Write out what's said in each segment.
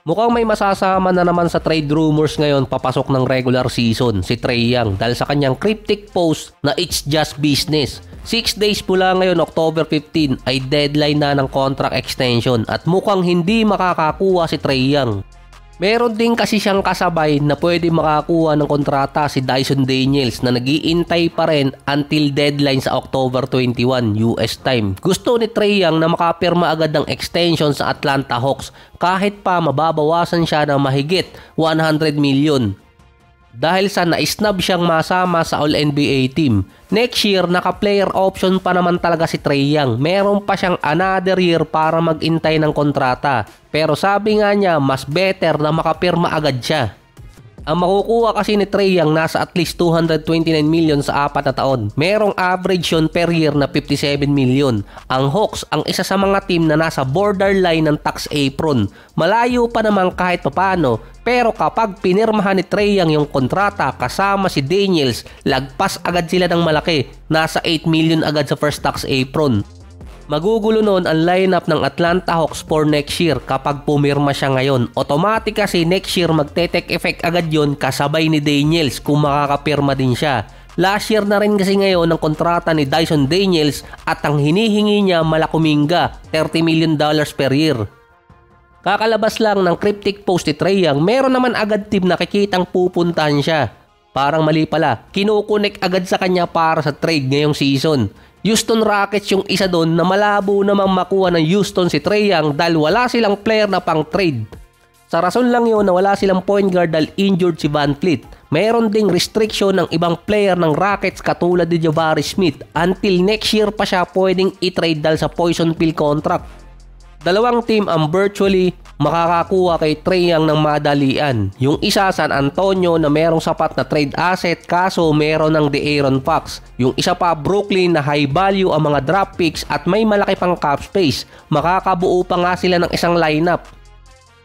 Mukhang may masasama na naman sa trade rumors ngayon papasok ng regular season si Trae Young dahil sa kanyang cryptic post na it's just business. 6 days mula ngayon, October 15 ay deadline na ng contract extension at mukhang hindi makakakuha si Trae Young. Meron din kasi siyang kasabay na pwede makakuha ng kontrata si Dyson Daniels na nag-iintay pa rin until deadline sa October 21 US time. Gusto ni Trae Young na makapirma agad ng extension sa Atlanta Hawks kahit pa mababawasan siya ng mahigit 100 million. Dahil sa na-snub siyang masama sa All-NBA team. Next year, naka-player option pa naman talaga si Trae Young. Meron pa siyang another year para mag-intay ng kontrata. Pero sabi nga niya, mas better na makapirma agad siya. Ang makukuha kasi ni Trae Young nasa at least 229 million sa 4 na taon. Merong average yun per year na 57 million. Ang Hawks ang isa sa mga team na nasa borderline ng tax apron. Malayo pa naman kahit papano, pero kapag pinirmahan ni Trae Young yung kontrata kasama si Daniels, lagpas agad sila ng malaki. Nasa 8 million agad sa first tax apron. Magugulo noon ang lineup ng Atlanta Hawks for next year kapag pumirma siya ngayon. Automatic kasi next year magte-take effect agad yon kasabay ni Daniels kung makakapirma din siya. Last year na rin kasi ngayon ang kontrata ni Dyson Daniels at ang hinihingi niya malakuminga, $30 million per year. Kakalabas lang ng cryptic post ni Trae Young, meron naman agad team na kikitang pupuntahan siya. Parang mali pala, kinukunik agad sa kanya para sa trade ngayong season. Houston Rockets yung isa doon na malabo namang makuha ng Houston si Trae Young dahil wala silang player na pang trade. Sa rason lang yun na wala silang point guard dahil injured si VanVleet. Mayroon ding restriction ng ibang player ng Rockets katulad ni Jabari Smith. Until next year pa siya pwedeng i-trade dahil sa poison pill contract. Dalawang team ang virtually makakakuha kay Trae Young ng madalian. Yung isa San Antonio na merong sapat na trade asset kaso meron ng De'Aaron Fox. Yung isa pa Brooklyn na high value ang mga draft picks at may malaki pang cap space. Makakabuo pa nga sila ng isang lineup.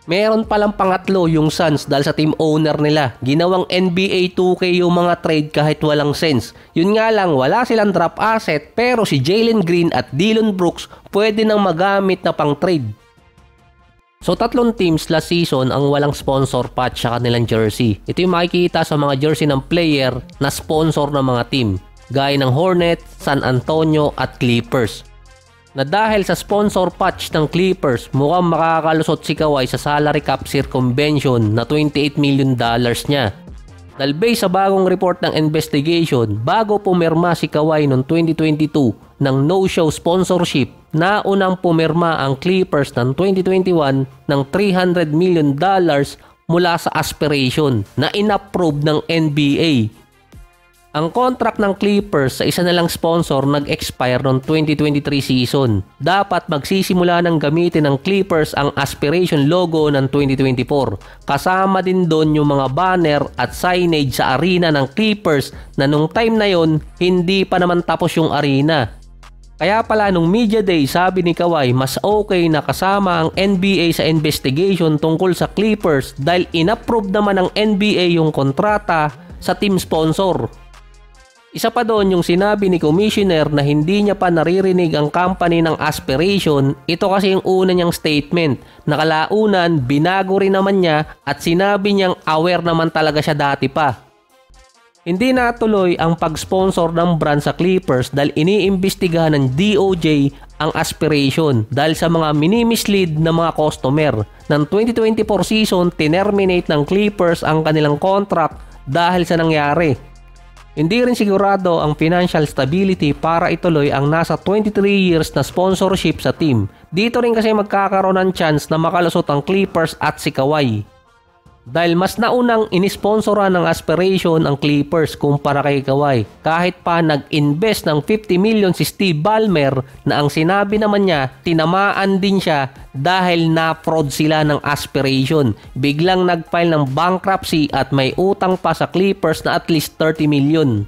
Meron palang pangatlo yung Suns dahil sa team owner nila. Ginawang NBA 2K yung mga trade kahit walang sense. Yun nga lang wala silang draft asset pero si Jalen Green at Dillon Brooks pwede nang magamit na pang trade. So 3 teams last season ang walang sponsor patch sa kanilang jersey. Ito yung makikita sa mga jersey ng player na sponsor ng mga team. Gaya ng Hornets, San Antonio at Clippers. Na dahil sa sponsor patch ng Clippers, mukhang makakalusot si Kawhi sa salary cap circumvention na $28 million niya. Dahil based sa bagong report ng investigation, bago pumirma si Kawhi noong 2022 ng no-show sponsorship, naunang pumirma ang Clippers ng 2021 ng $300 million mula sa aspiration na inapprove ng NBA. Ang contract ng Clippers sa isa na lang sponsor nag-expire noong 2023 season. Dapat magsisimula ng gamitin ng Clippers ang aspiration logo ng 2024. Kasama din doon yung mga banner at signage sa arena ng Clippers na nung time na yon hindi pa naman tapos yung arena. Kaya pala nung media day sabi ni Kawhi mas okay na kasama ang NBA sa investigation tungkol sa Clippers dahil inapprove naman ng NBA yung kontrata sa team sponsor. Isa pa doon yung sinabi ni Commissioner na hindi niya pa naririnig ang company ng aspiration. Ito kasi yung una niyang statement. Nakalaunan, binago rin naman niya at sinabi niyang aware naman talaga siya dati pa. Hindi natuloy ang pag-sponsor ng brand sa Clippers dahil iniimbestigahan ng DOJ ang aspiration dahil sa mga mini-mislead na mga customer. Ng 2024 season, tinerminate ng Clippers ang kanilang contract dahil sa nangyari. Hindi rin sigurado ang financial stability para ituloy ang nasa 23 years na sponsorship sa team. Dito rin kasi magkakaroon ng chance na makalusot ang Clippers at si Kawhi. Dahil mas naunang inisponsoran ng aspiration ang Clippers kumpara kay Kawhi. Kahit pa nag-invest ng $50 million si Steve Ballmer na ang sinabi naman niya tinamaan din siya dahil na-fraud sila ng aspiration. Biglang nag-file ng bankruptcy at may utang pa sa Clippers na at least $30 million.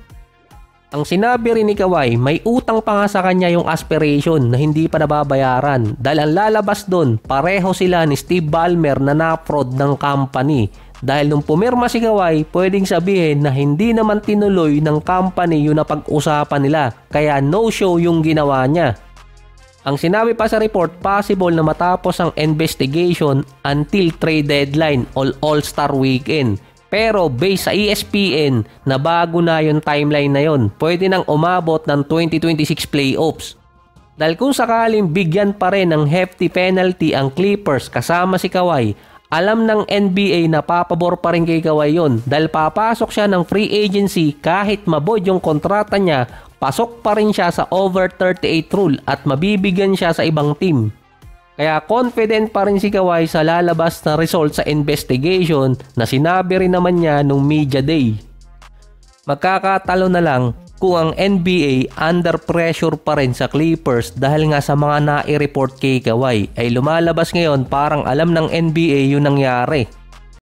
Ang sinabi rin ni Kawhi, may utang pa nga sa kanya yung aspiration na hindi pa nababayaran. Dahil ang lalabas doon, pareho sila ni Steve Ballmer na na-fraud ng company. Dahil nung pumirma si Kawhi, pwedeng sabihin na hindi naman tinuloy ng company yung napag-usapan nila. Kaya no-show yung ginawa niya. Ang sinabi pa sa report, possible na matapos ang investigation until trade deadline o All-Star Weekend. Pero based sa ESPN na bago na yung timeline na yon, pwede nang umabot ng 2026 playoffs. Dahil kung sakaling bigyan pa rin ng hefty penalty ang Clippers kasama si Kawhi, alam ng NBA na papabor pa rin kay Kawhi yun dahil papasok siya ng free agency kahit maboid yung kontrata niya, pasok pa rin siya sa over 38 rule at mabibigyan siya sa ibang team. Kaya confident pa rin si Kawhi sa lalabas na result sa investigation na sinabi rin naman niya nung media day. Magkakatalo na lang kung ang NBA under pressure pa rin sa Clippers dahil nga sa mga nai-report kay Kawhi ay lumalabas ngayon parang alam ng NBA yung nangyari.